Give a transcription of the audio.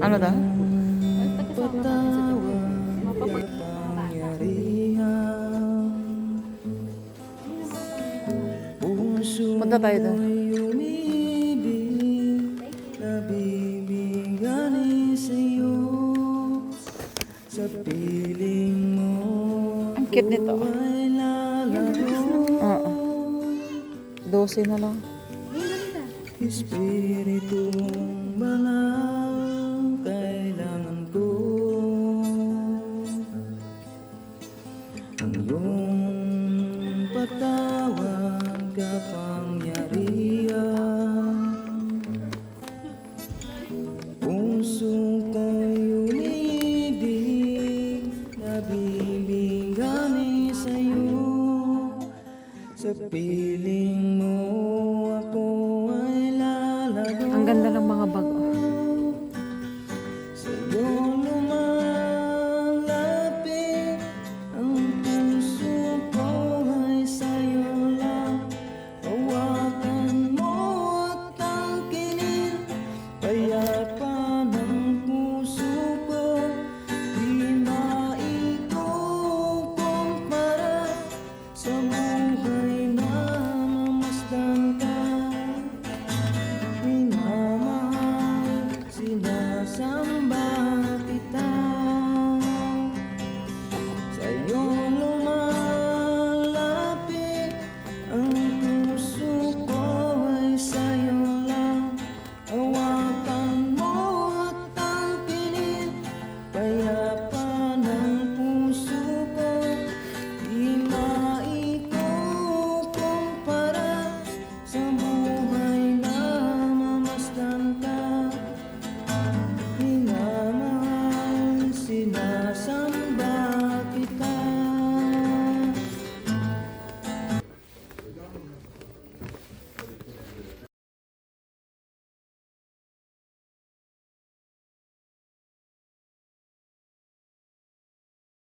Ano daw? Punta tayo doon. Ang cute nito. Oo. 12 na lang. Espiritu malang kailangan ko ang iyong patawad kapangyarihan. Puso ko'y umibig, nabibigani sa'yo. Sa piling mo ako ay lalago. Ang ganda ng mga